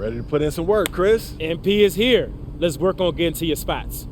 Ready to put in some work, Chris. MP is here. Let's work on getting to your spots.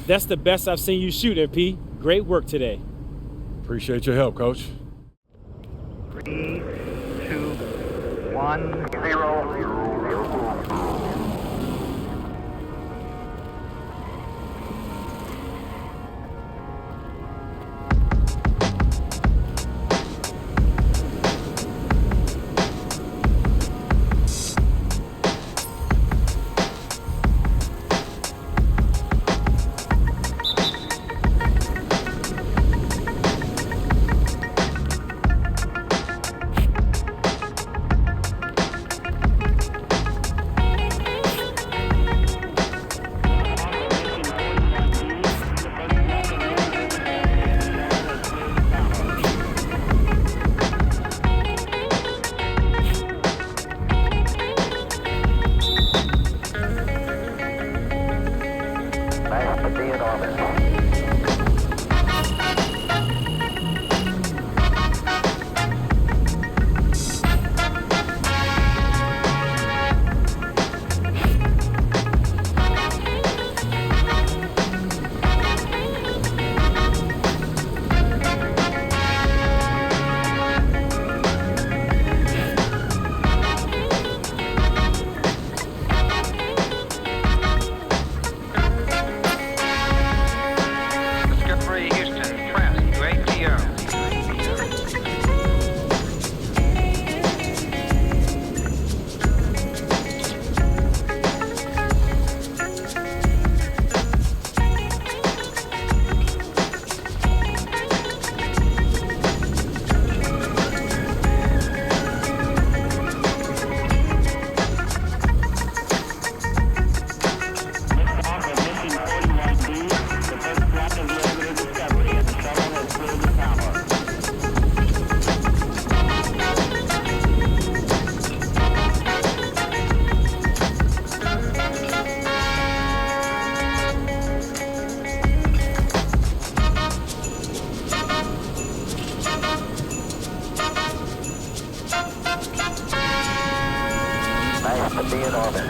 That's the best I've seen you shoot, MP. Great work today. Appreciate your help, Coach. 3, 2, 1, 0. Be in orbit.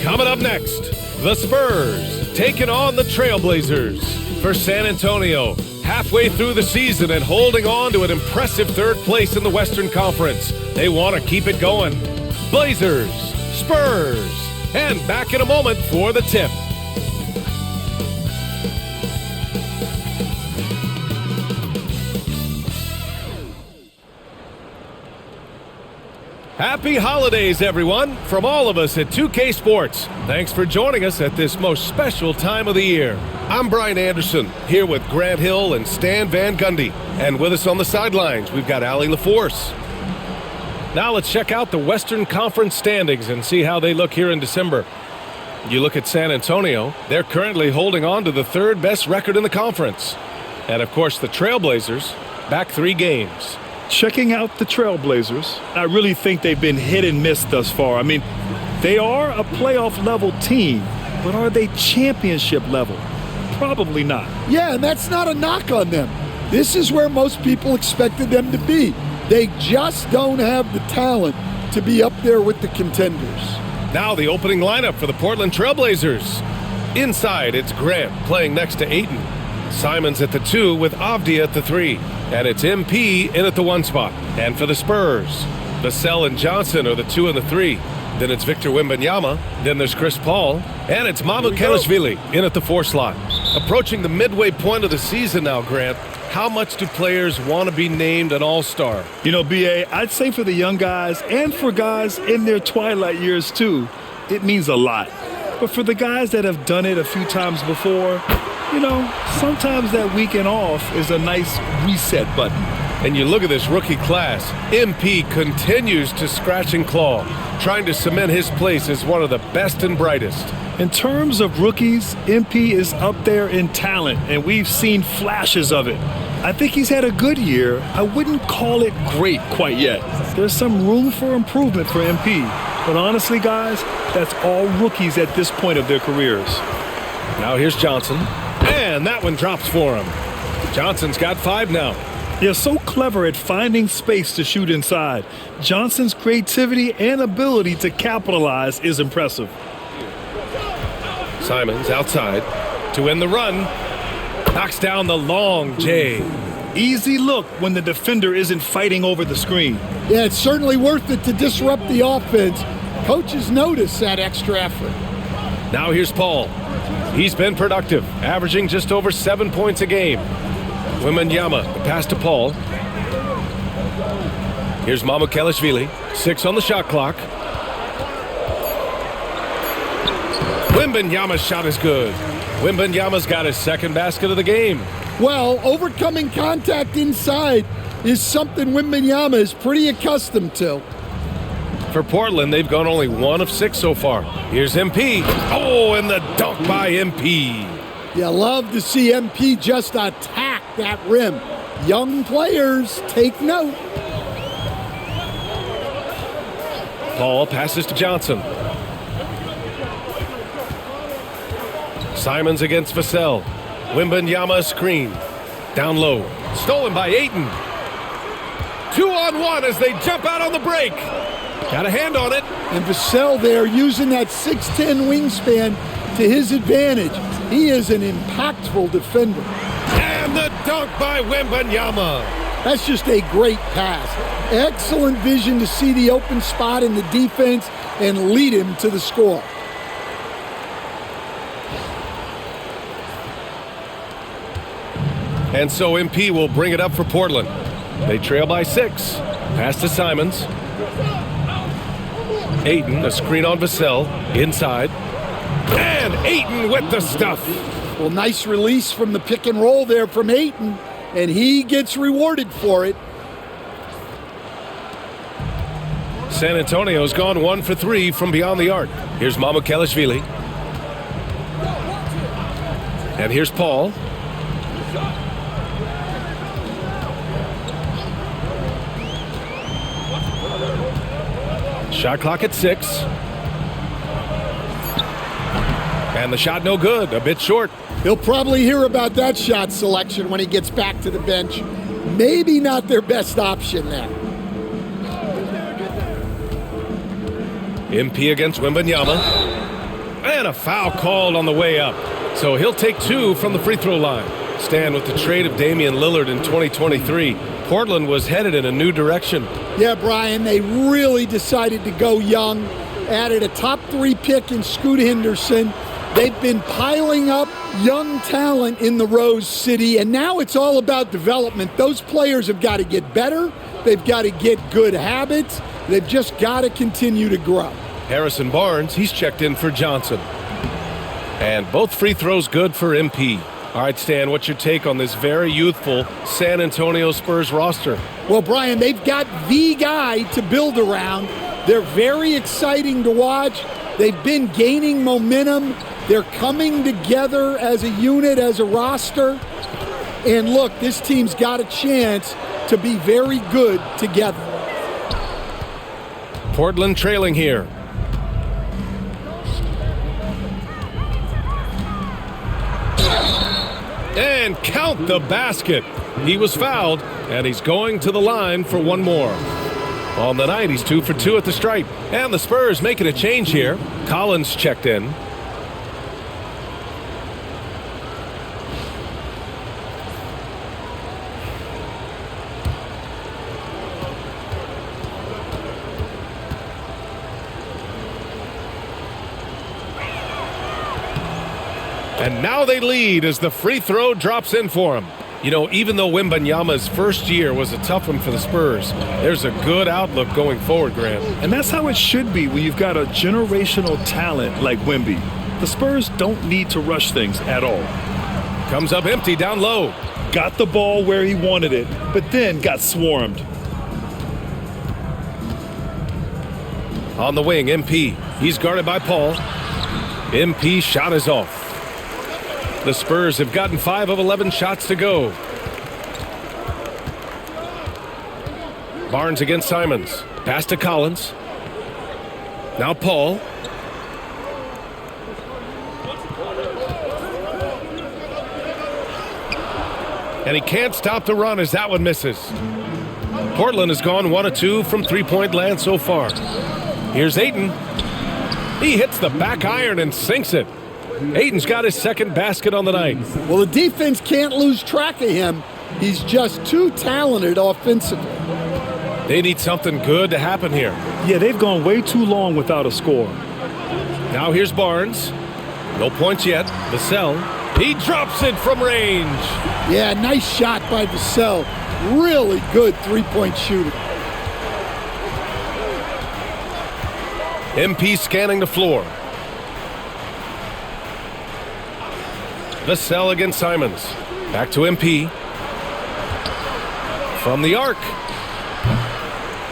Coming up next, the Spurs taking on the Trailblazers. For San Antonio, halfway through the season and holding on to an impressive third place in the Western Conference. They want to keep it going. Blazers, Spurs, and back in a moment for the tip. Happy holidays, everyone, from all of us at 2K Sports. Thanks for joining us at this most special time of the year. I'm Brian Anderson, here with Grant Hill and Stan Van Gundy. And with us on the sidelines, we've got Allie LaForce. Now let's check out the Western Conference standings and see how they look here in December. You look at San Antonio, they're currently holding on to the third best record in the conference. And of course, the Trailblazers, back 3 games. Checking out the Trailblazers, I really think they've been hit and miss thus far. I mean, they are a playoff level team, but are they championship level? Probably not. Yeah, and that's not a knock on them. This is where most people expected them to be. They just don't have the talent to be up there with the contenders. Now the opening lineup for the Portland Trailblazers. Inside, it's Grant playing next to Ayton. Simon's at the 2 with Avdia at the 3. And it's MP in at the 1 spot. And for the Spurs, Vassell and Johnson are the 2 and the 3. Then it's Victor Wembanyama. Then there's Chris Paul. And it's Mamu Kelishvili in at the 4 slot. Approaching the midway point of the season now, Grant. How much do players want to be named an all-star? You know, B.A., I'd say for the young guys and for guys in their twilight years too, it means a lot. But for the guys that have done it a few times before, sometimes that weekend off is a nice reset button. And you look at this rookie class, MP continues to scratch and claw, trying to cement his place as one of the best and brightest. In terms of rookies, MP is up there in talent, and we've seen flashes of it. I think he's had a good year. I wouldn't call it great quite yet. There's some room for improvement for MP. But honestly, guys, that's all rookies at this point of their careers. Now here's Johnson. And that one drops for him. Johnson's got 5 now. They're so clever at finding space to shoot inside. Johnson's creativity and ability to capitalize is impressive. Simons outside to end the run. Knocks down the long J. Easy look when the defender isn't fighting over the screen. Yeah, it's certainly worth it to disrupt the offense. Coaches notice that extra effort. Now here's Paul. He's been productive, averaging just over 7 points a game. Wembanyama, the pass to Paul. Here's Mamukelashvili, 6 on the shot clock. Wembanyama's shot is good. Wembanyama's got his second basket of the game. Well, overcoming contact inside is something Wembanyama is pretty accustomed to. For Portland, they've gone only 1 of 6 so far. Here's MP. Oh, and the dunk by MP. You love to see MP just attack that rim. Young players, take note. Paul passes to Johnson. Simons against Vassell. Wembanyama screen. Down low. Stolen by Ayton. 2-on-1 as they jump out on the break. Got a hand on it. And Vassell there using that 6'10 wingspan to his advantage. He is an impactful defender. And the dunk by Wembanyama. That's just a great pass. Excellent vision to see the open spot in the defense and lead him to the score. And so MP will bring it up for Portland. They trail by 6. Pass to Simons. Ayton, a screen on Vassell. Inside. And Ayton with the stuff. Well, nice release from the pick and roll there from Ayton, and he gets rewarded for it. San Antonio's gone 1 for 3 from beyond the arc. Here's Mamukelashvili. And here's Paul. Shot clock at 6. And the shot no good, a bit short. He'll probably hear about that shot selection when he gets back to the bench. Maybe not their best option there. MP against Wembanyama. And a foul called on the way up. So he'll take 2 from the free throw line. Stan, with the trade of Damian Lillard in 2023, Portland was headed in a new direction. Yeah, Brian, they really decided to go young. Added a top 3 pick in Scoot Henderson. They've been piling up young talent in the Rose City, and now it's all about development. Those players have got to get better. They've got to get good habits. They've just got to continue to grow. Harrison Barnes, he's checked in for Johnson. And both free throws good for MP. All right, Stan, what's your take on this very youthful San Antonio Spurs roster? Well, Brian, they've got the guy to build around. They're very exciting to watch. They've been gaining momentum. They're coming together as a unit, as a roster. And look, this team's got a chance to be very good together. Portland trailing here. And count the basket. He was fouled, and he's going to the line for one more. On the night, he's 2 for 2 at the stripe. And the Spurs making a change here. Collins checked in. And now they lead as the free throw drops in for him. You know, even though Wembanyama's first year was a tough one for the Spurs, there's a good outlook going forward, Grant. And that's how it should be when you've got a generational talent like Wemby. The Spurs don't need to rush things at all. Comes up empty down low. Got the ball where he wanted it, but then got swarmed. On the wing, MP. He's guarded by Paul. MP shot is off. The Spurs have gotten 5 of 11 shots to go. Barnes against Simons. Pass to Collins. Now Paul. And he can't stop the run as that one misses. Portland has gone 1 of 2 from three-point land so far. Here's Ayton. He hits the back iron and sinks it. Ayton's got his second basket on the night. Well, the defense can't lose track of him. He's just too talented offensively. They need something good to happen here. Yeah, they've gone way too long without a score. Now here's Barnes. No points yet. Vassell. He drops it from range. Yeah, nice shot by Vassell. Really good three-point shooter. MP scanning the floor. Vassell against Simons. Back to MP. From the arc.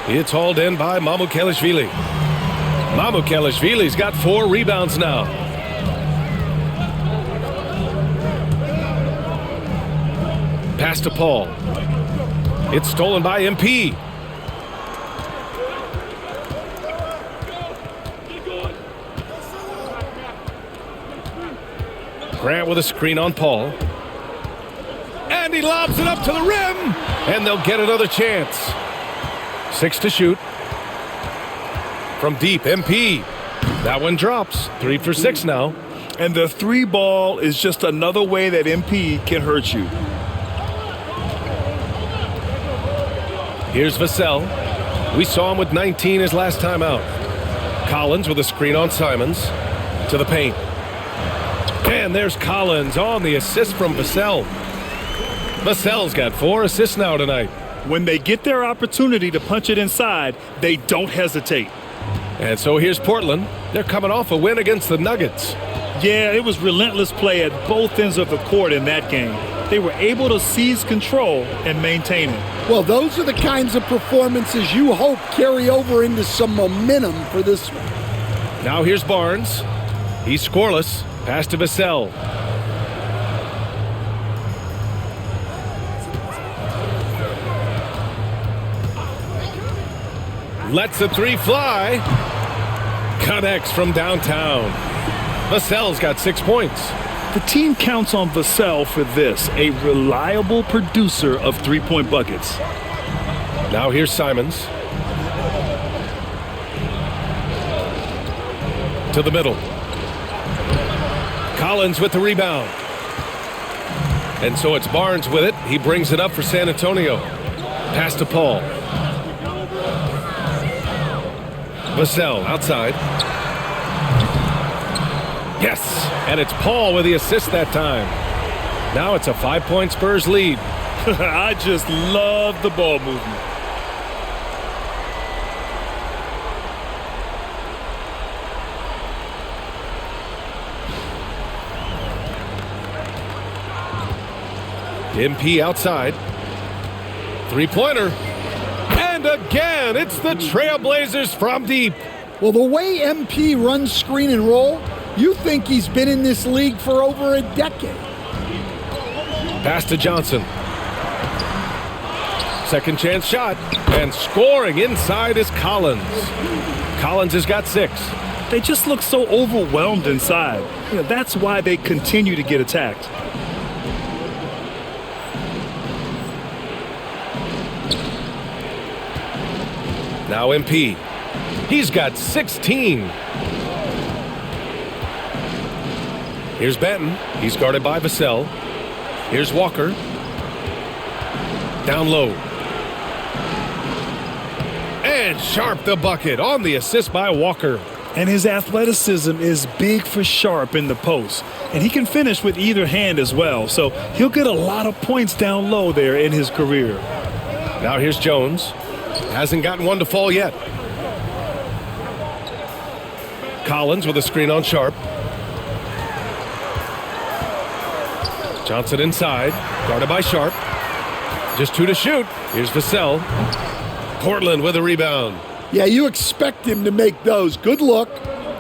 It's hauled in by Mamukelashvili. Mamukelashvili's got 4 rebounds now. Pass to Paul. It's stolen by MP. Grant with a screen on Paul. And he lobs it up to the rim. And they'll get another chance. 6 to shoot. From deep, MP. That one drops. 3 for 6 now. And the 3 ball is just another way that MP can hurt you. Here's Vassell. We saw him with 19 his last time out. Collins with a screen on Simons. To the paint. And there's Collins on the assist from Vassell. Vassell's got 4 assists now tonight. When they get their opportunity to punch it inside, they don't hesitate. And so here's Portland. They're coming off a win against the Nuggets. Yeah, it was relentless play at both ends of the court in that game. They were able to seize control and maintain it. Well, those are the kinds of performances you hope carry over into some momentum for this one. Now here's Barnes. He's scoreless. Pass to Vassell. Lets the 3 fly. Connects from downtown. Vassell's got 6 points. The team counts on Vassell for this, a reliable producer of three-point buckets. Now here's Simons. To the middle. Collins with the rebound. And so it's Barnes with it. He brings it up for San Antonio. Pass to Paul. Vassell outside. Yes, and it's Paul with the assist that time. Now it's a 5-point Spurs lead. I just love the ball movement. MP outside. 3-pointer. And again, it's the Trailblazers from deep. Well, the way MP runs screen and roll, you think he's been in this league for over a decade. Pass to Johnson. Second chance shot. And scoring inside is Collins. Collins has got 6. They just look so overwhelmed inside. You know, that's why they continue to get attacked. Now MP. He's got 16. Here's Benton. He's guarded by Vassell. Here's Walker. Down low. And Sharp the bucket on the assist by Walker. And his athleticism is big for Sharp in the post. And he can finish with either hand as well. So he'll get a lot of points down low there in his career. Now here's Jones. Hasn't gotten one to fall yet. Collins with a screen on Sharp. Johnson inside, guarded by Sharp. Just 2 to shoot. Here's Vassell. Portland with a rebound. Yeah, you expect him to make those. Good look.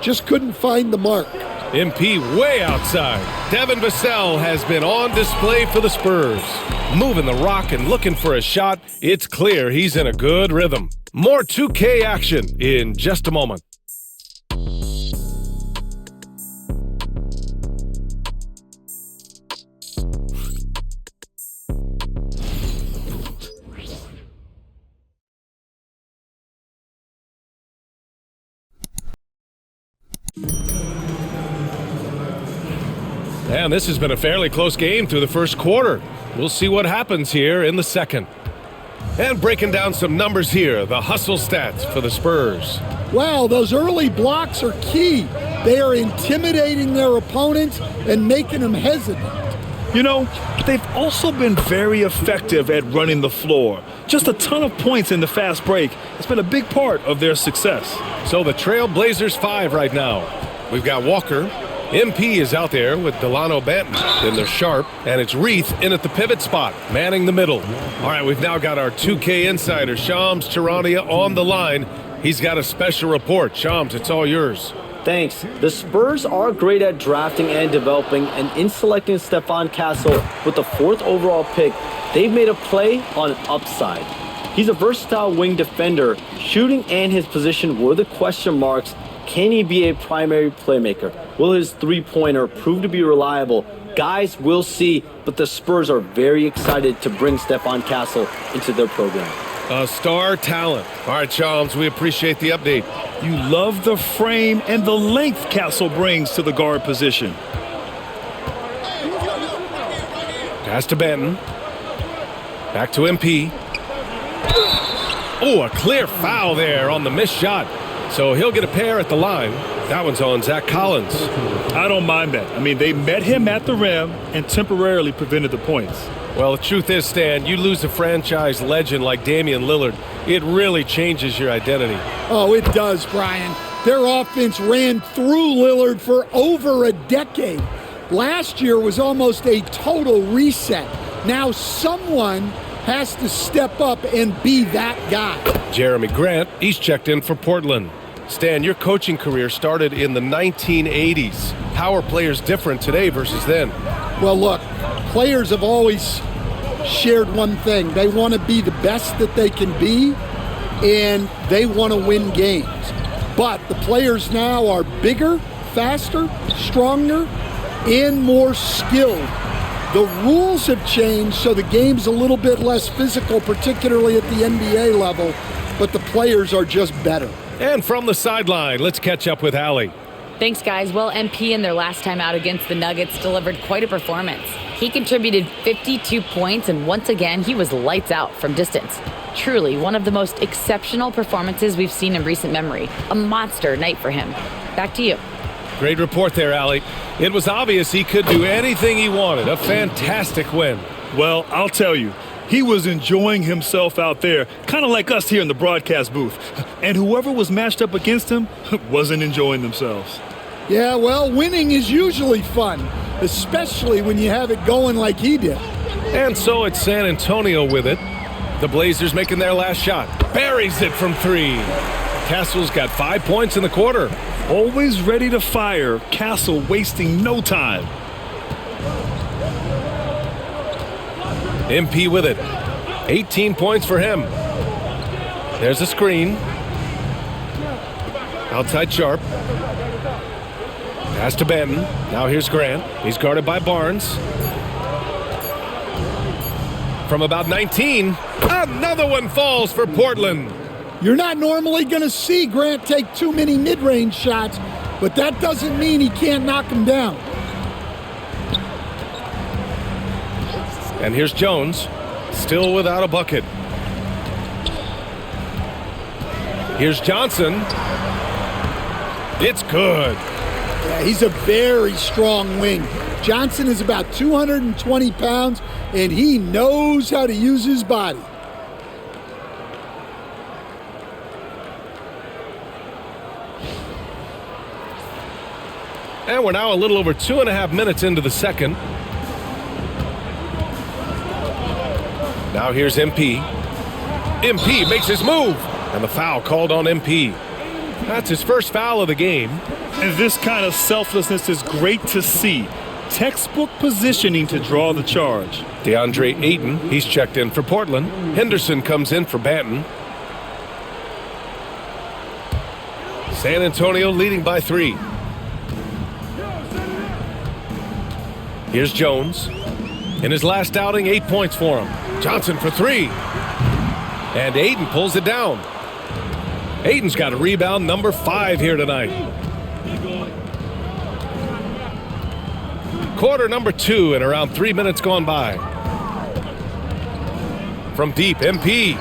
Just couldn't find the mark. MP way outside. Devin Vassell has been on display for the Spurs. Moving the rock and looking for a shot. It's clear he's in a good rhythm. More 2K action in just a moment. And this has been a fairly close game through the first quarter. We'll see what happens here in the second. And breaking down some numbers here, the hustle stats for the Spurs. Wow, those early blocks are key. They are intimidating their opponents and making them hesitant. You know, they've also been very effective at running the floor. Just a ton of points in the fast break. It's been a big part of their success. So the Trail Blazers 5 right now. We've got Walker. MP is out there with Delano Banton. Then there's Sharp, and it's Reith in at the pivot spot, manning the middle. All right, we've now got our 2K insider, Shams Charania, on the line. He's got a special report. Shams, it's all yours. Thanks. The Spurs are great at drafting and developing, and in selecting Stephon Castle with the 4th overall pick, they've made a play on upside. He's a versatile wing defender. Shooting and his position were the question marks. Can he be a primary playmaker? Will his three-pointer prove to be reliable? Guys, we'll see, but the Spurs are very excited to bring Stephon Castle into their program. A star talent. All right, Shams, we appreciate the update. You love the frame and the length Castle brings to the guard position. Pass to Banton. Back to MP. Oh, a clear foul there on the missed shot. So he'll get a pair at the line. That one's on Zach Collins. I don't mind that. I mean, they met him at the rim and temporarily prevented the points. Well, the truth is, Stan, you lose a franchise legend like Damian Lillard, it really changes your identity. Oh, it does, Brian. Their offense ran through Lillard for over a decade. Last year was almost a total reset. Now someone has to step up and be that guy. Jeremy Grant, he's checked in for Portland. Stan, your coaching career started in the 1980s. How are players different today versus then? Well, look, players have always shared one thing. They want to be the best that they can be, and they want to win games. But the players now are bigger, faster, stronger, and more skilled. The rules have changed, so the game's a little bit less physical, particularly at the NBA level, but the players are just better. And from the sideline, let's catch up with Allie. Thanks, guys. Well, MP in their last time out against the Nuggets delivered quite a performance. He contributed 52 points, and once again, he was lights out from distance. Truly, one of the most exceptional performances we've seen in recent memory. A monster night for him. Back to you. Great report there, Allie. It was obvious he could do anything he wanted. A fantastic win. Well, I'll tell you, he was enjoying himself out there, kind of like us here in the broadcast booth. And whoever was matched up against him wasn't enjoying themselves. Yeah, well, winning is usually fun, especially when you have it going like he did. And so it's San Antonio with it. The Blazers making their last shot. Buries it from 3. Castle's got 5 points in the quarter. Always ready to fire. Castle wasting no time. MP with it. 18 points for him. There's a screen. Outside Sharp. Pass to Banton. Now here's Grant. He's guarded by Barnes. From about 19, another one falls for Portland. You're not normally going to see Grant take too many mid-range shots, but that doesn't mean he can't knock them down. And here's Jones, still without a bucket. Here's Johnson. It's good. Yeah, he's a very strong wing. Johnson is about 220 pounds, and he knows how to use his body. And we're now a little over 2.5 minutes into the second. Now here's MP. MP makes his move, and the foul called on MP. That's his first foul of the game. And this kind of selflessness is great to see. Textbook positioning to draw the charge. DeAndre Ayton, he's checked in for Portland. Henderson comes in for Banton. San Antonio leading by 3. Here's Jones. In his last outing, 8 points for him. Johnson for 3. And Ayton pulls it down. Ayton's got a rebound number 5 here tonight. Quarter number 2 and around 3 minutes gone by. From deep, MP.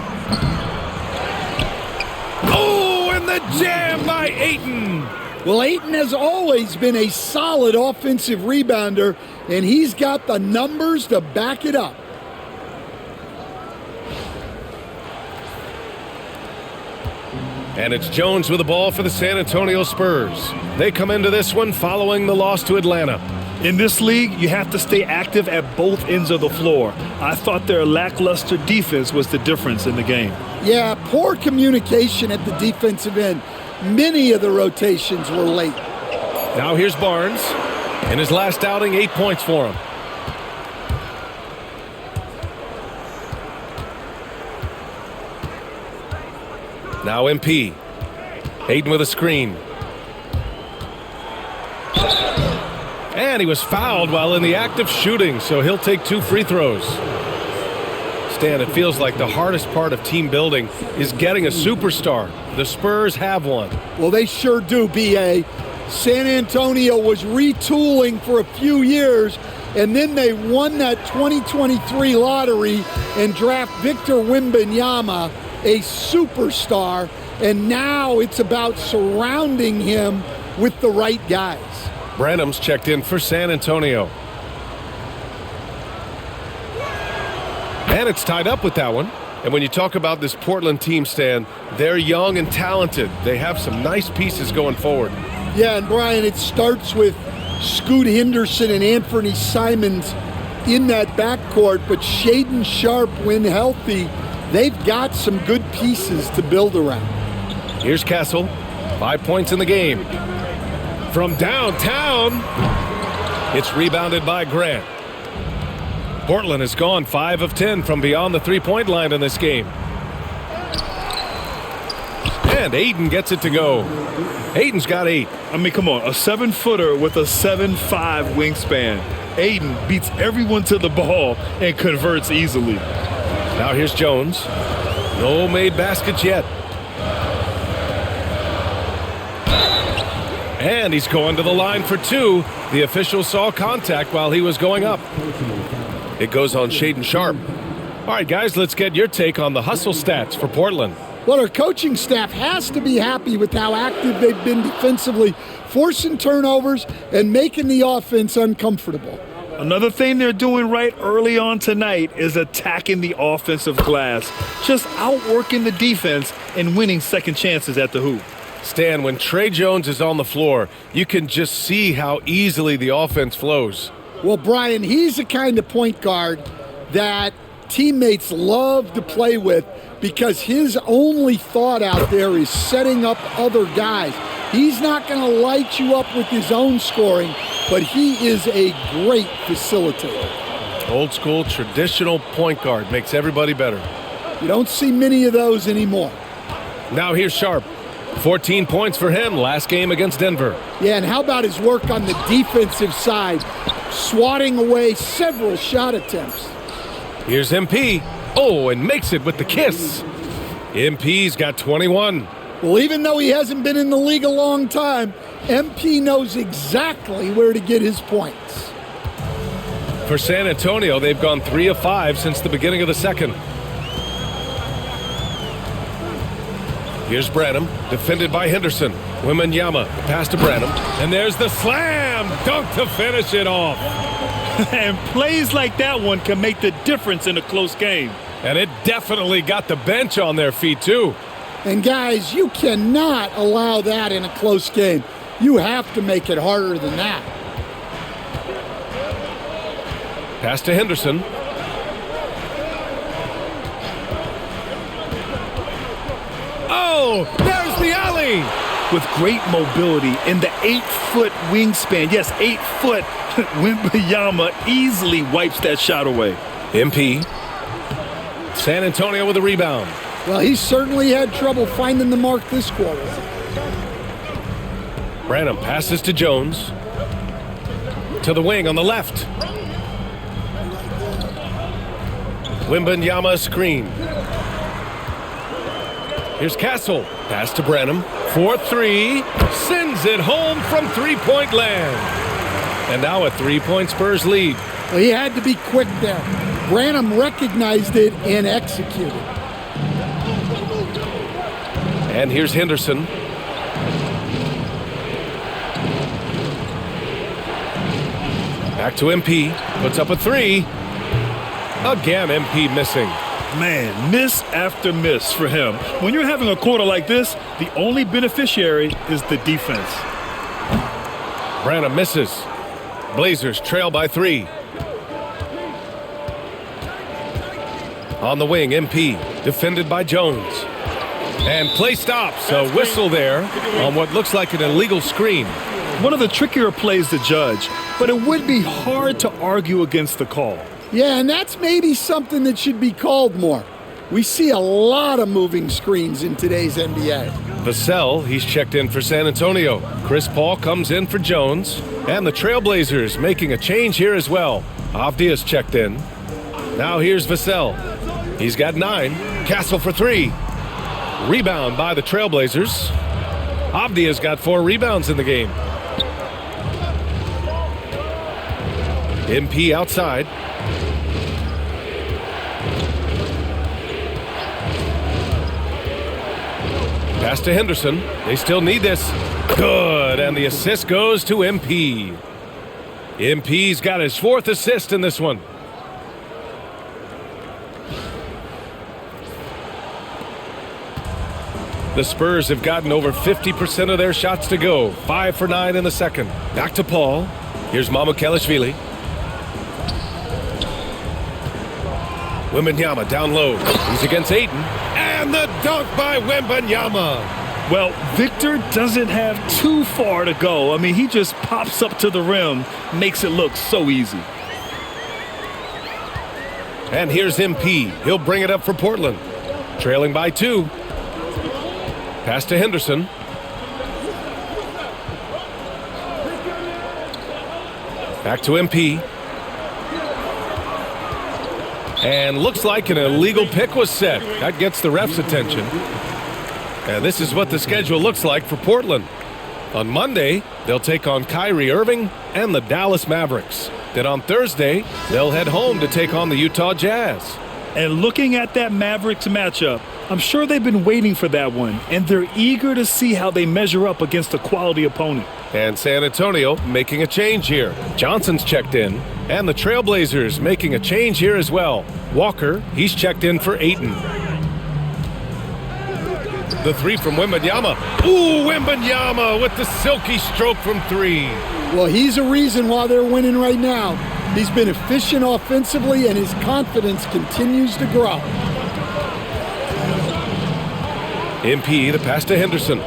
Oh, and the jam by Ayton. Well, Ayton has always been a solid offensive rebounder, and he's got the numbers to back it up. And it's Jones with the ball for the San Antonio Spurs. They come into this one following the loss to Atlanta. In this league, you have to stay active at both ends of the floor. I thought their lackluster defense was the difference in the game. Yeah, poor communication at the defensive end. Many of the rotations were late. Now here's Barnes. In his last outing, 8 points for him. Now MP. Ayton with a screen. And he was fouled while in the act of shooting, so he'll take 2 free throws. Stan, it feels like the hardest part of team building is getting a superstar. The Spurs have one. Well, they sure do, B.A. San Antonio was retooling for a few years, and then they won that 2023 lottery and draft Victor Wembanyama, a superstar, and now it's about surrounding him with the right guys. Branham's checked in for San Antonio. And it's tied up with that one. And when you talk about this Portland team, Stan, they're young and talented. They have some nice pieces going forward. Yeah, and Brian, it starts with Scoot Henderson and Anthony Simons in that backcourt, but Shaedon Sharpe, when healthy, they've got some good pieces to build around. Here's Castle, 5 points in the game. From downtown, it's rebounded by Grant. Portland has gone 5 of 10 from beyond the three-point line in this game. And Ayton gets it to go. Ayton's got 8. I mean, come on, a 7-footer with a 7'5" wingspan. Ayton beats everyone to the ball and converts easily. Now here's Jones. No made baskets yet. And he's going to the line for 2. The official saw contact while he was going up. It goes on Shaedon Sharpe. All right, guys, let's get your take on the hustle stats for Portland. Well, our coaching staff has to be happy with how active they've been defensively, forcing turnovers and making the offense uncomfortable. Another thing they're doing right early on tonight is attacking the offensive glass, just outworking the defense and winning second chances at the hoop. Stan, when Trey Jones is on the floor, you can just see how easily the offense flows. Well, Brian, he's the kind of point guard that teammates love to play with because his only thought out there is setting up other guys. He's not going to light you up with his own scoring, but he is a great facilitator. Old school, traditional point guard makes everybody better. You don't see many of those anymore. Now here's Sharpe. 14 points for him last game against Denver. Yeah, and how about his work on the defensive side, swatting away several shot attempts. Here's MP. Oh, and makes it with the kiss. MP's got 21. Well, even though he hasn't been in the league a long time, MP knows exactly where to get his points. For San Antonio, they've gone 3 of 5 since the beginning of the second. Here's Branham, defended by Henderson. Wembanyama, pass to Branham. And there's the slam dunk to finish it off. And plays like that one can make the difference in a close game. And it definitely got the bench on their feet, too. And guys, you cannot allow that in a close game. You have to make it harder than that. Pass to Henderson. Oh, there's the alley. With great mobility in the 8-foot wingspan. Yes, 8 foot. Wembanyama easily wipes that shot away. MP. San Antonio with a rebound. Well, he certainly had trouble finding the mark this quarter. Branham passes to Jones. To the wing on the left. Wembanyama screen. Here's Castle. Pass to Branham. 4-3. Sends it home from three-point land. And now a 3-point Spurs lead. Well, he had to be quick there. Branham recognized it and executed. And here's Henderson. Back to MP. Puts up a 3. Again, MP missing. Man, miss after miss for him. When you're having a quarter like this, the only beneficiary is the defense. Branham misses. Blazers trail by 3. On the wing, MP, defended by Jones. And play stops. A whistle there on what looks like an illegal screen. One of the trickier plays to judge, but it would be hard to argue against the call. Yeah, and that's maybe something that should be called more. We see a lot of moving screens in today's NBA. Vassell, he's checked in for San Antonio. Chris Paul comes in for Jones. And the Trailblazers making a change here as well. Avdia's checked in. Now here's Vassell. He's got 9. Castle for 3. Rebound by the Trailblazers. Avdia's got 4 rebounds in the game. MP outside. Pass to Henderson. They still need this. Good, and the assist goes to MP. MP's got his 4th assist in this one. The Spurs have gotten over 50% of their shots to go. 5 for 9 in the second. Back to Paul. Here's Mamukelashvili. Wembanyama down low. He's against Ayton. And the dunk by Wembanyama. Well, Victor doesn't have too far to go. I mean, he just pops up to the rim, makes it look so easy. And here's MP. He'll bring it up for Portland. Trailing by 2. Pass to Henderson. Back to MP. And looks like an illegal pick was set. That gets the ref's attention. And this is what the schedule looks like for Portland. On Monday, they'll take on Kyrie Irving and the Dallas Mavericks. Then on Thursday, they'll head home to take on the Utah Jazz. And looking at that Mavericks matchup, I'm sure they've been waiting for that one, and they're eager to see how they measure up against a quality opponent. And San Antonio making a change here. Johnson's checked in, and the Trailblazers making a change here as well. Walker, he's checked in for Ayton. The 3 from Wembanyama. Ooh, Wembanyama with the silky stroke from 3. Well, he's a reason why they're winning right now. He's been efficient offensively, and his confidence continues to grow. MP, the pass to Henderson.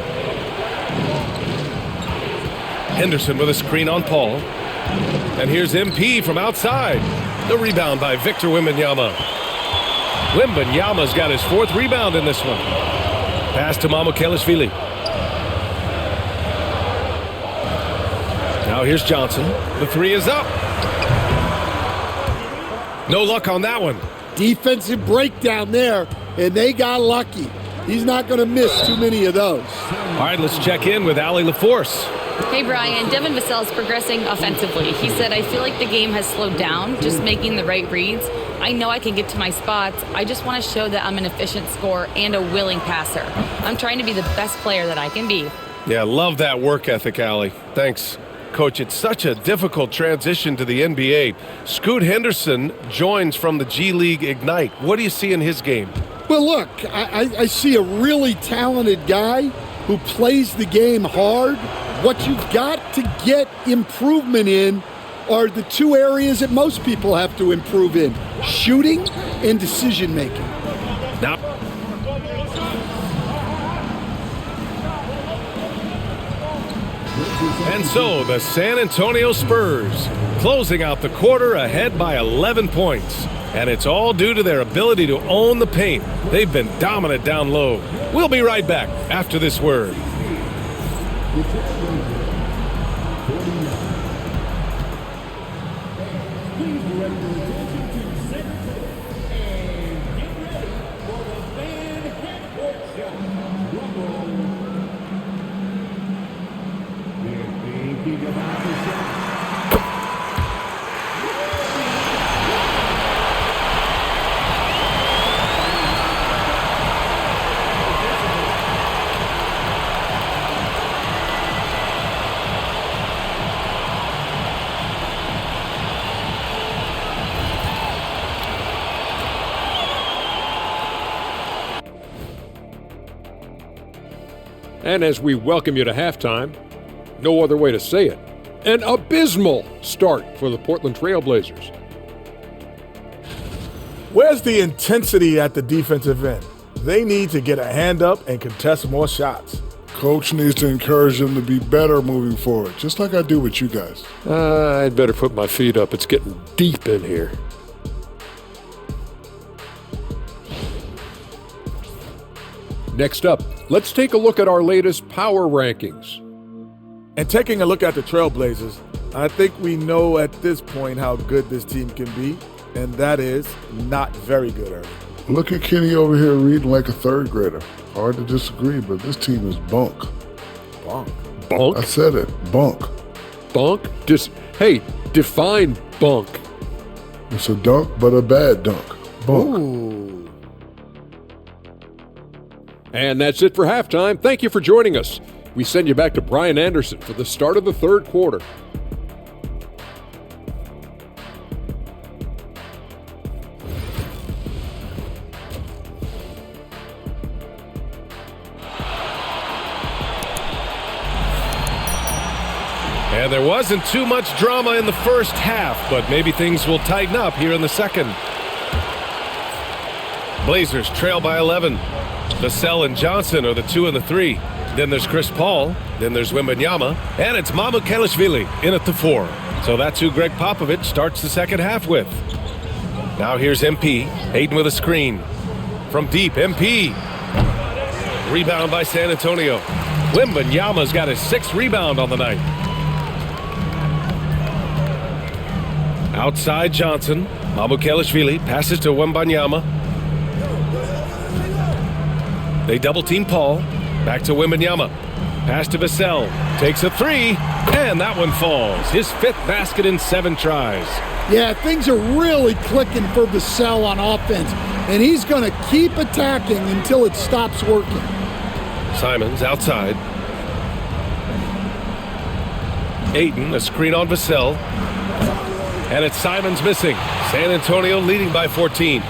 Henderson with a screen on Paul. And here's MP from outside. The rebound by Victor Wembanyama. Wembanyama's got his 4th rebound in this one. Pass to Mamukelashvili. Now here's Johnson. The 3 is up. No luck on that one. Defensive breakdown there, and they got lucky. He's not going to miss too many of those. All right, let's check in with Allie LaForce. Hey, Brian. Devin Vassell's progressing offensively. He said, I feel like the game has slowed down, just making the right reads. I know I can get to my spots. I just want to show that I'm an efficient scorer and a willing passer. I'm trying to be the best player that I can be. Yeah, love that work ethic, Allie. Thanks. Coach, it's such a difficult transition to the NBA. Scoot Henderson joins from the G League Ignite. What do you see in his game? Well, look, I see a really talented guy who plays the game hard. What you've got to get improvement in are the two areas that most people have to improve in: shooting and decision making. Now, and so the San Antonio Spurs closing out the quarter ahead by 11 points. And it's all due to their ability to own the paint. They've been dominant down low. We'll be right back after this word. And as we welcome you to halftime, no other way to say it, an abysmal start for the Portland Trail Blazers. Where's the intensity at the defensive end? They need to get a hand up and contest more shots. Coach needs to encourage them to be better moving forward, just like I do with you guys. I'd better put my feet up. It's getting deep in here. Next up, let's take a look at our latest power rankings. And taking a look at the Trailblazers, I think we know at this point how good this team can be, and that is not very good early. Look at Kenny over here reading like a third grader. Hard to disagree, but this team is bunk. Bunk. Bunk? I said it, bunk. Bunk? Hey, define bunk. It's a dunk, but a bad dunk. Bunk. Ooh. And that's it for halftime. Thank you for joining us. We send you back to Brian Anderson for the start of the third quarter. And there wasn't too much drama in the first half, but maybe things will tighten up here in the second. Blazers trail by 11. Vassell and Johnson are the 2 and the 3. Then there's Chris Paul. Then there's Wembanyama. And it's Mamukelashvili in at the 4. So that's who Greg Popovich starts the second half with. Now here's MP. Hayden with a screen. From deep, MP. Rebound by San Antonio. Wembanyama's got his 6th rebound on the night. Outside Johnson. Mamukelashvili passes to Wembanyama. They double-team Paul. Back to Wembanyama. Pass to Vassell. Takes a 3, and that one falls. His 5th basket in 7 tries. Yeah, things are really clicking for Vassell on offense, and he's going to keep attacking until it stops working. Simons outside. Ayton, a screen on Vassell. And it's Simons missing. San Antonio leading by 14.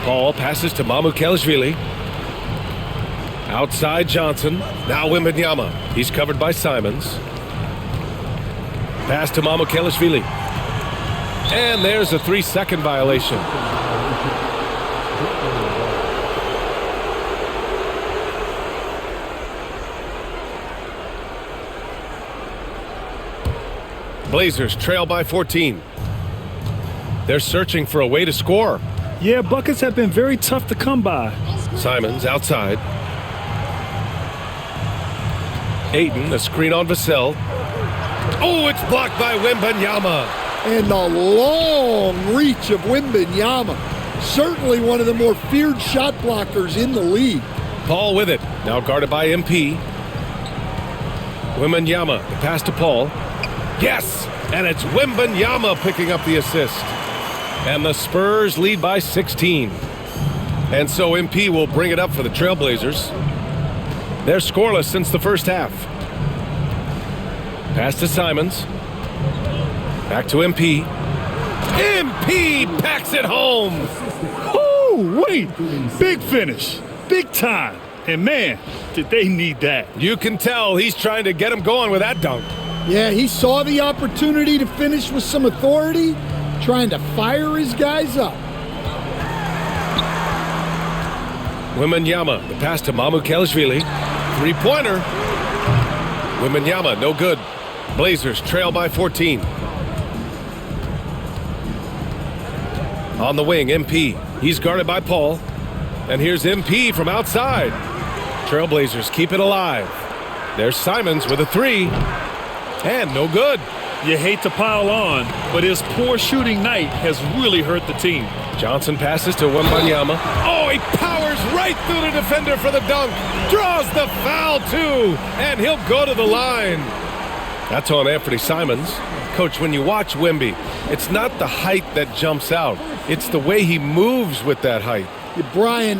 Paul passes to Mamukelashvili. Outside Johnson. Now Wembanyama. He's covered by Simons. Pass to Mamukelashvili. And there's a 3-second violation. Blazers trail by 14. They're searching for a way to score. Yeah, buckets have been very tough to come by. Simons outside. Ayton, a screen on Vassell. Oh, it's blocked by Wembanyama. And the long reach of Wembanyama. Certainly one of the more feared shot blockers in the league. Paul with it. Now guarded by MP. Wembanyama, the pass to Paul. Yes! And it's Wembanyama picking up the assist. And the Spurs lead by 16. And so MP will bring it up for the Trailblazers. They're scoreless since the first half. Pass to Simons. Back to MP. MP packs it home. Oh, wait. Big finish. Big time. And man, did they need that. You can tell he's trying to get him going with that dunk. Yeah, he saw the opportunity to finish with some authority, trying to fire his guys up. Wembanyama, the pass to Mamukelashvili. Three-pointer. Wembanyama, no good. Blazers trail by 14. On the wing, MP. He's guarded by Paul. And here's MP from outside. Trailblazers keep it alive. There's Simons with a three. And no good. You hate to pile on, but his poor shooting night has really hurt the team. Johnson passes to Wembanyama. Oh, he powers right through the defender for the dunk. Draws the foul, too. And he'll go to the line. That's on Anthony Simons. Coach, when you watch Wemby, it's not the height that jumps out. It's the way he moves with that height. Yeah, Brian,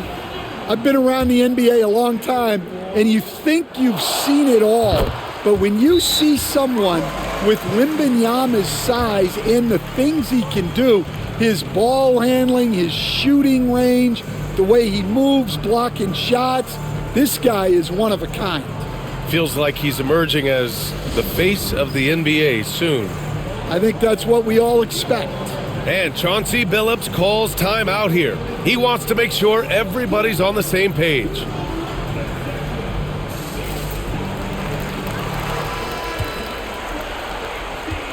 I've been around the NBA a long time, and you think you've seen it all. But when you see someone with Wembanyama's size and the things he can do, his ball handling, his shooting range, the way he moves, blocking shots, this guy is one of a kind. Feels like he's emerging as the face of the NBA soon. I think that's what we all expect. And Chauncey Billups calls time out here. He wants to make sure everybody's on the same page.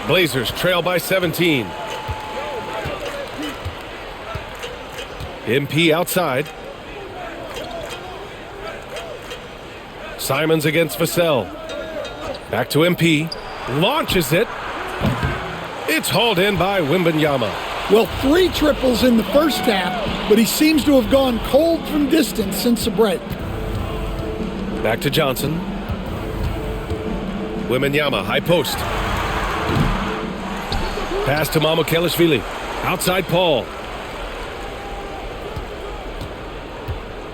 Blazers trail by 17. MP outside. Simons against Vassell. Back to MP. Launches it. It's hauled in by Wembanyama. Well, 3 triples in the first half, but he seems to have gone cold from distance since the break. Back to Johnson. Wembanyama, high post. Pass to Mamukelashvili. Outside Paul.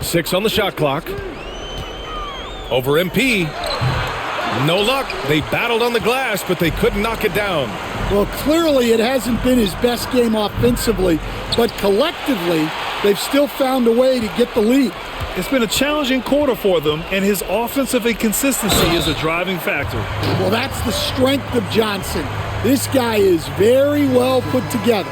6 on the shot clock. Over MP. No luck. They battled on the glass, but they couldn't knock it down. Well, clearly it hasn't been his best game offensively, but collectively, they've still found a way to get the lead. It's been a challenging quarter for them, and his offensive inconsistency is a driving factor. Well, that's the strength of Johnson. This guy is very well put together.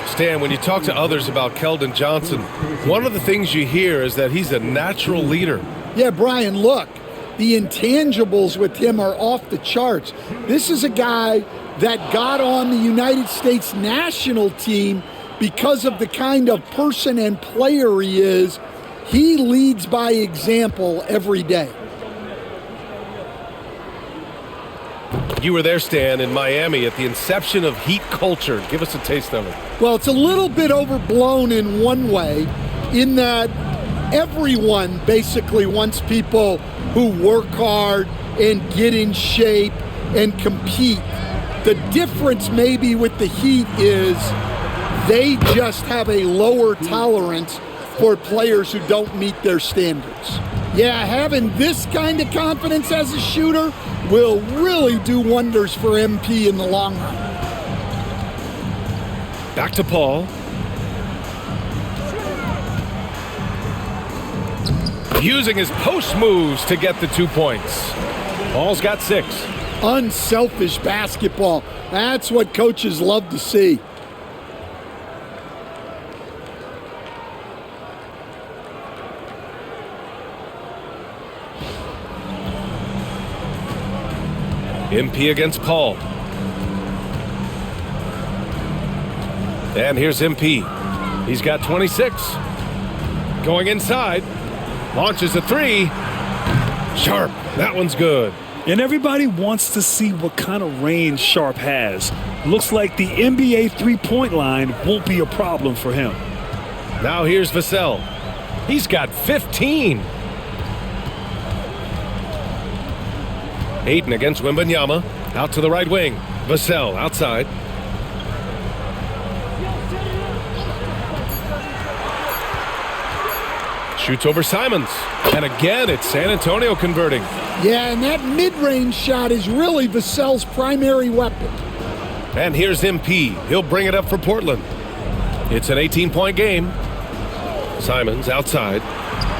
Stan, when you talk to others about Keldon Johnson, one of the things you hear is that he's a natural leader. Yeah, Brian, look, the intangibles with him are off the charts. This is a guy that got on the United States national team because of the kind of person and player he is. He leads by example every day. You were there, Stan, in Miami at the inception of Heat culture. Give us a taste of it. Well, it's a little bit overblown in one way, in that everyone basically wants people who work hard and get in shape and compete. The difference maybe with the Heat is they just have a lower tolerance for players who don't meet their standards. Yeah, having this kind of confidence as a shooter will really do wonders for MP in the long run. Back to Paul. Using his post moves to get the 2 points. Paul's got 6. Unselfish basketball. That's what coaches love to see. MP against Paul. And here's MP. He's got 26. Going inside. Launches a 3. Sharp. That one's good. And everybody wants to see what kind of range Sharp has. Looks like the NBA three-point line won't be a problem for him. Now here's Vassell. He's got 15. Ayton against Wembanyama. Out to the right wing. Vassell outside. Shoots over Simons. And again, it's San Antonio converting. Yeah, and that mid-range shot is really Vassell's primary weapon. And here's MP. He'll bring it up for Portland. It's an 18-point game. Simons outside.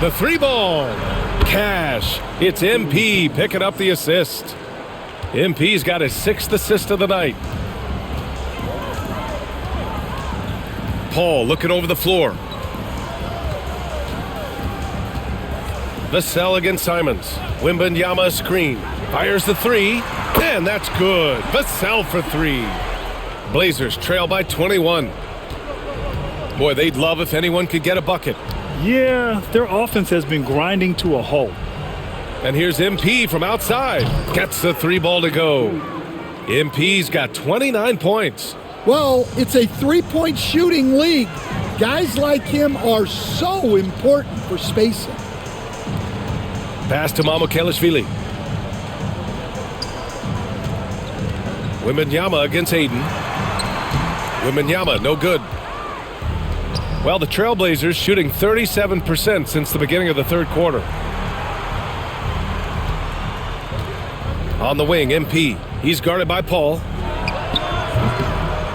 The three ball. Cash. It's MP picking up the assist. MP's got his 6th assist of the night. Paul looking over the floor. Vassell against Simons. Wembanyama screen. Fires the three. And that's good. Vassell for 3. Blazers trail by 21. Boy, they'd love if anyone could get a bucket. Yeah, their offense has been grinding to a halt. And here's MP from outside. Gets the 3 ball to go. MP's got 29 points. Well, it's a three-point shooting league. Guys like him are so important for spacing. Pass to Mamukelashvili. Wembanyama against Aiden. Wembanyama, no good. Well, the Trailblazers shooting 37% since the beginning of the third quarter. On the wing, MP. He's guarded by Paul.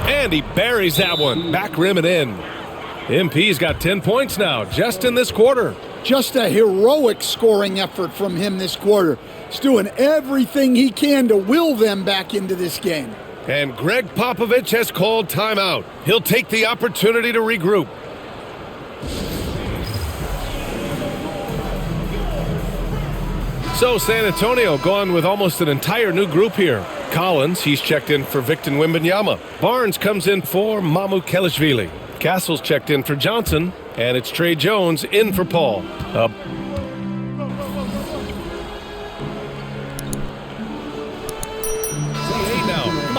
And he buries that one. Back rim and in. MP's got 10 points now, just in this quarter. Just a heroic scoring effort from him this quarter. He's doing everything he can to will them back into this game. And Greg Popovich has called timeout. He'll take the opportunity to regroup. So San Antonio going with almost an entire new group here. Collins, he's checked in for Victor Wembanyama. Barnes comes in for Mamukelashvili. Castle's checked in for Johnson. And it's Trey Jones in for Paul.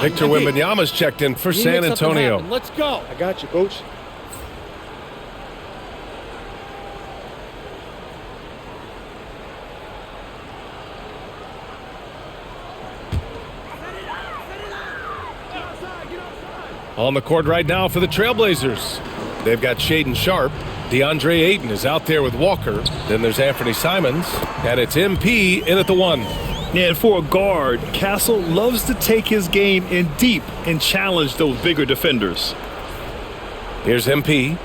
Victor Wembanyama's checked in for San Antonio. Let's go. I got you, coach. On the court right now for the Trailblazers. They've got Shaedon Sharpe. DeAndre Ayton is out there with Walker. Then there's Anthony Simons. And it's MP in at the 1. And for a guard, Castle loves to take his game in deep and challenge those bigger defenders. Here's MP.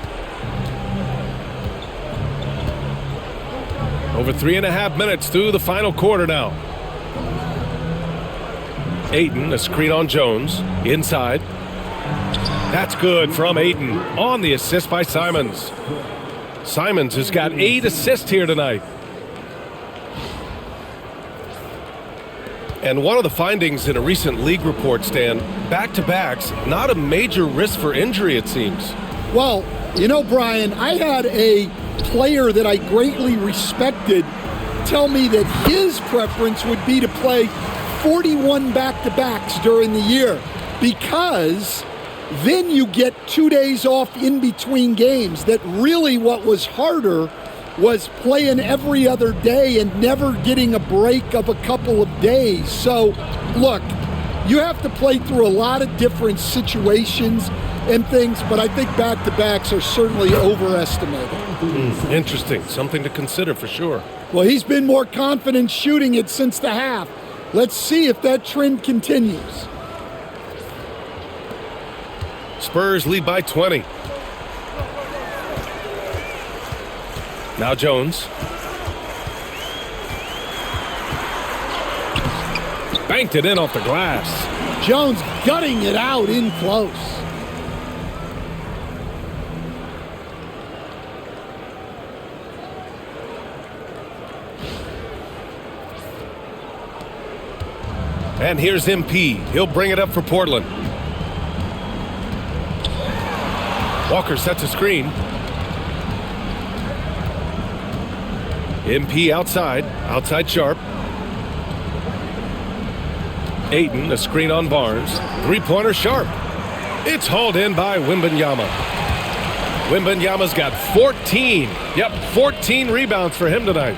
Over 3.5 minutes through the final quarter now. Ayton, a screen on Jones. Inside. That's good from Ayton on the assist by Simons. Simons has got 8 assists here tonight. And one of the findings in a recent league report, Stan, back-to-backs, not a major risk for injury, it seems. Well, you know, Brian, I had a player that I greatly respected tell me that his preference would be to play 41 back-to-backs during the year because then you get 2 days off in between games. That really what was harder was playing every other day and never getting a break of a couple of days. So, look, you have to play through a lot of different situations and things, but I think back-to-backs are certainly overestimated. Interesting. Something to consider for sure. Well, he's been more confident shooting it since the half. Let's see if that trend continues. Spurs lead by 20. Now Jones. Banked it in off the glass. Jones gutting it out in close. And here's MP. He'll bring it up for Portland. Walker sets a screen. MP outside Sharpe. Ayton, a screen on Barnes. Three-pointer Sharpe. It's hauled in by Wembanyama. Wembanyama's got 14. Yep, 14 rebounds for him tonight.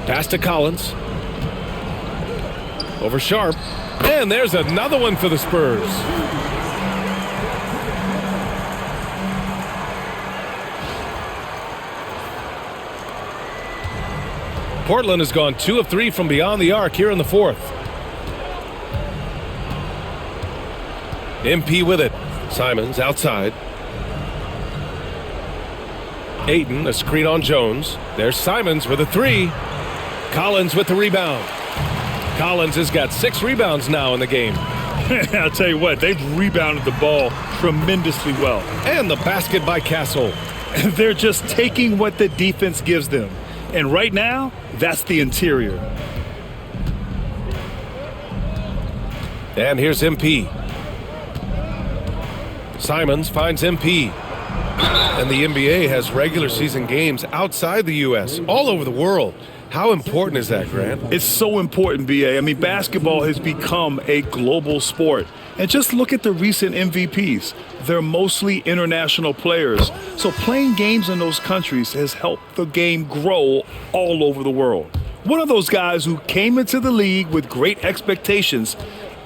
Pass to Collins. Over Sharpe. And there's another one for the Spurs. Portland has gone 2 of 3 from beyond the arc here in the fourth. MP with it. Simons outside. Ayton, a screen on Jones. There's Simons with a 3. Collins with the rebound. Collins has got 6 rebounds now in the game. I'll tell you what, they've rebounded the ball tremendously well. And the basket by Castle. They're just taking what the defense gives them. And right now, that's the interior. And here's MP. Simons finds MP. And the NBA has regular season games outside the U.S., all over the world. How important is that, Grant? It's so important, B.A. I mean, basketball has become a global sport. And just look at the recent MVPs. They're mostly international players. So playing games in those countries has helped the game grow all over the world. One of those guys who came into the league with great expectations,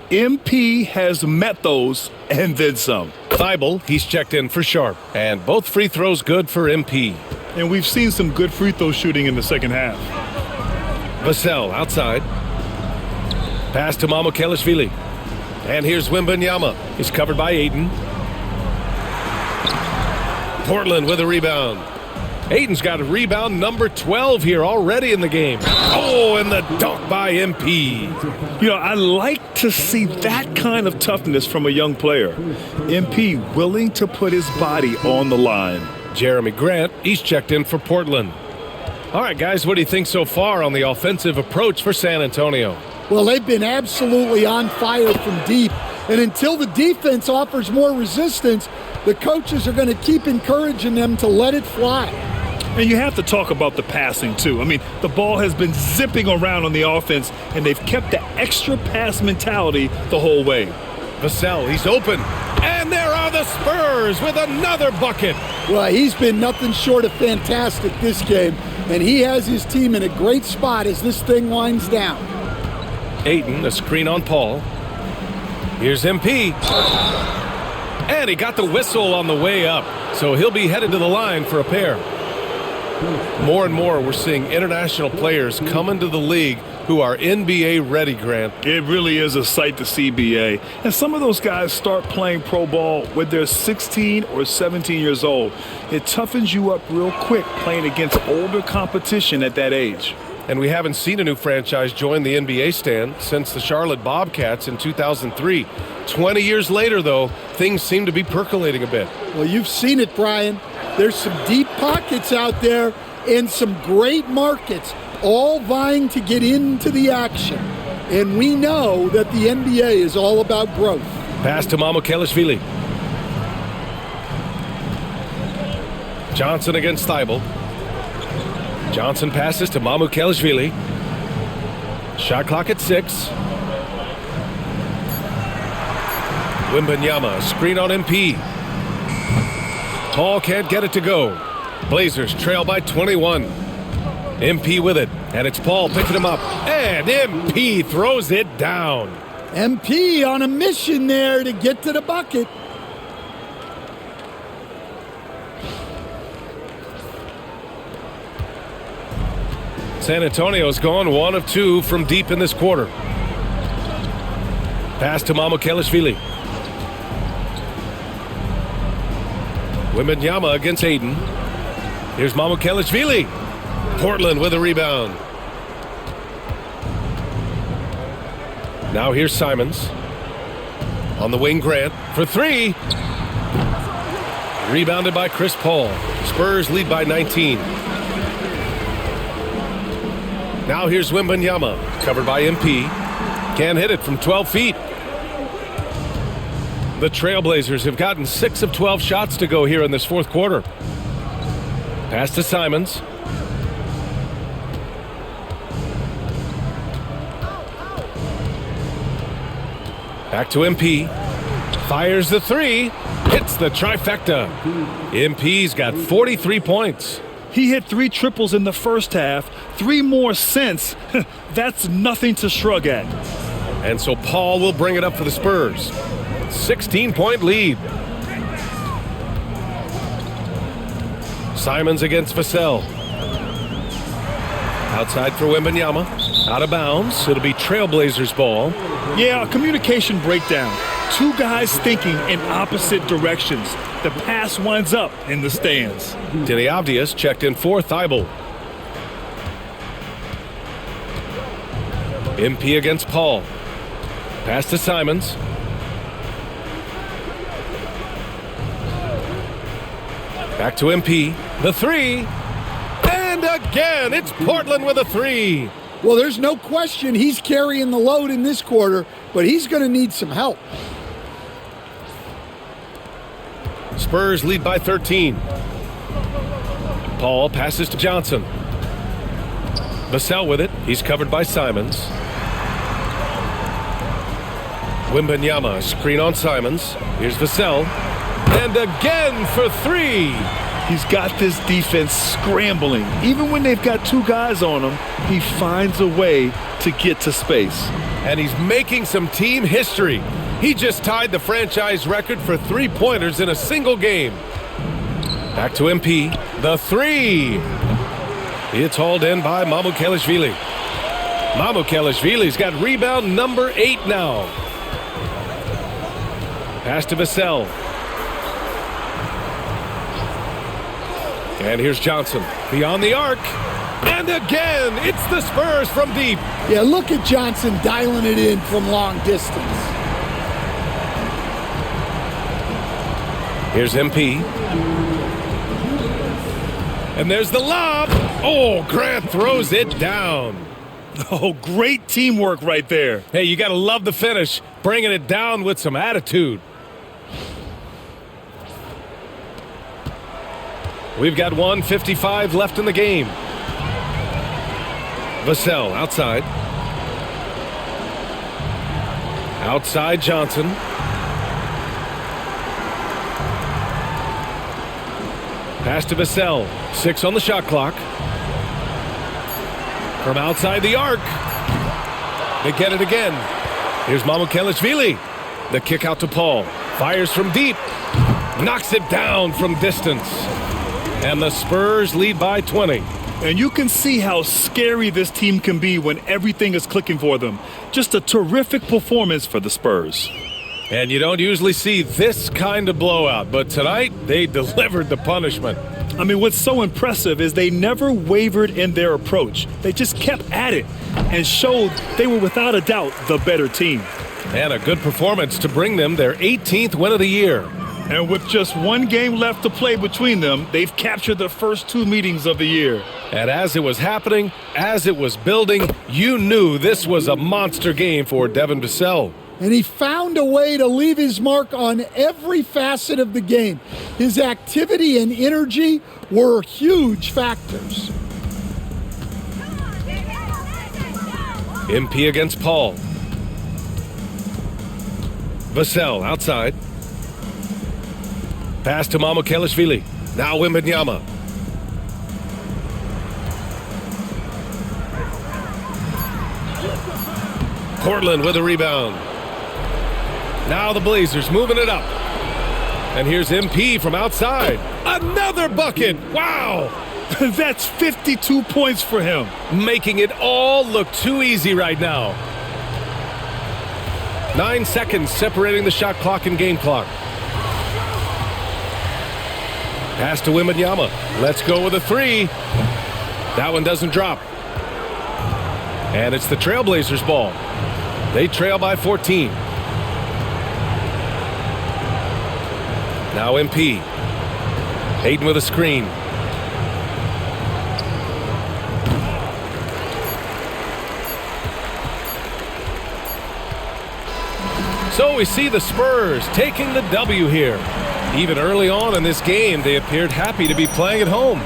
MP has met those and then some. Thibault, he's checked in for Sharp. And both free throws good for MP. And we've seen some good free throw shooting in the second half. Vassell outside. Pass to Mamukelashvili. And here's Wembanyama. He's covered by Ayton. Portland with a rebound. Ayton's got a rebound number 12 here already in the game. Oh, and the dunk by MP. You know, I like to see that kind of toughness from a young player. MP willing to put his body on the line. Jeremy Grant, he's checked in for Portland. All right, guys, what do you think so far on the offensive approach for San Antonio? Well, they've been absolutely on fire from deep. And until the defense offers more resistance, the coaches are going to keep encouraging them to let it fly. And you have to talk about the passing, too. I mean, the ball has been zipping around on the offense, and they've kept the extra pass mentality the whole way. Vassell, he's open. And there are the Spurs with another bucket. Well, he's been nothing short of fantastic this game, and he has his team in a great spot as this thing winds down. Ayton, a screen on Paul. Here's MP. And he got the whistle on the way up, so he'll be headed to the line for a pair. More and more, we're seeing international players come into the league who are NBA ready, Grant. It really is a sight to see, BA. And some of those guys start playing pro ball when they're 16 or 17 years old. It toughens you up real quick playing against older competition at that age. And we haven't seen a new franchise join the NBA stand since the Charlotte Bobcats in 2003. 20 years later, though, things seem to be percolating a bit. Well, you've seen it, Brian. There's some deep pockets out there and some great markets, all vying to get into the action. And we know that the NBA is all about growth. Pass to Mamukelashvili. Johnson against Thibault. Johnson passes to Mamukelashvili. Shot clock at 6. Wembanyama, screen on MP. Paul can't get it to go. Blazers trail by 21. MP with it, and it's Paul picking him up. And MP throws it down. MP on a mission there to get to the bucket. San Antonio's gone 1 of 2 from deep in this quarter. Pass to Mamukelashvili. Wembanyama against Ayton. Here's Mamukelashvili. Portland with a rebound. Now here's Simons. On the wing, Grant for 3. Rebounded by Chris Paul. Spurs lead by 19. Now here's Wembanyama, covered by MP. Can't hit it from 12 feet. The Trailblazers have gotten 6 of 12 shots to go here in this fourth quarter. Pass to Simons. Back to MP. Fires the 3. Hits the trifecta. MP's got 43 points. He hit 3 triples in the first half, 3 more since. That's nothing to shrug at. And so Paul will bring it up for the Spurs. 16-point lead. Simons against Vassell. Outside for Wembanyama. Out of bounds. It'll be Trailblazers ball. Yeah, a communication breakdown. Two guys thinking in opposite directions. The pass winds up in the stands. Denny Avdius checked in for Thibault. MP against Paul. Pass to Simons. Back to MP. The three. And again, it's Portland with a three. Well, there's no question he's carrying the load in this quarter, but he's going to need some help. Spurs lead by 13. Paul passes to Johnson. Vassell with it. He's covered by Simons. Wembanyama, screen on Simons. Here's Vassell. And again for three. He's got this defense scrambling. Even when they've got two guys on him, he finds a way to get to space. And he's making some team history. He just tied the franchise record for three-pointers in a single game. Back to MP. The three. It's hauled in by Mamukelashvili. Mamukelashvili's got rebound number 8 now. Pass to Vassell. And here's Johnson. Beyond the arc. And again, it's the Spurs from deep. Yeah, look at Johnson dialing it in from long distance. Here's MP. And there's the lob. Oh, Grant throws it down. Oh, great teamwork right there. Hey, you got to love the finish. Bringing it down with some attitude. We've got 1:55 left in the game. Vassell outside. Outside Johnson. Pass to Vassell. 6 on the shot clock. From outside the arc. They get it again. Here's Mamukelashvili. The kick out to Paul. Fires from deep. Knocks it down from distance. And the Spurs lead by 20. And you can see how scary this team can be when everything is clicking for them. Just a terrific performance for the Spurs. And you don't usually see this kind of blowout, but tonight they delivered the punishment. I mean, what's so impressive is they never wavered in their approach. They just kept at it and showed they were without a doubt the better team. And a good performance to bring them their 18th win of the year. And with just one game left to play between them, they've captured the first 2 meetings of the year. And as it was happening, as it was building, you knew this was a monster game for Devin Vassell. And he found a way to leave his mark on every facet of the game. His activity and energy were huge factors. MP against Paul. Vassell outside. Pass to Mamukelashvili. Now Wembanyama. Portland with a rebound. Now the Blazers moving it up. And here's MP from outside. Another bucket. Wow. That's 52 points for him. Making it all look too easy right now. 9 seconds separating the shot clock and game clock. Pass to Wembanyama. Let's go with a three. That one doesn't drop. And it's the Trailblazers ball. They trail by 14. Now MP. Hayden with a screen. So we see the Spurs taking the W here. Even early on in this game, they appeared happy to be playing at home.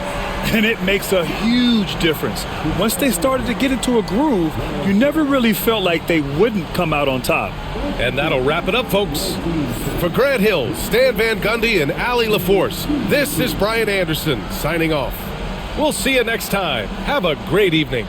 And it makes a huge difference. Once they started to get into a groove, you never really felt like they wouldn't come out on top. And that'll wrap it up, folks. For Grant Hill, Stan Van Gundy, and Allie LaForce, this is Brian Anderson signing off. We'll see you next time. Have a great evening.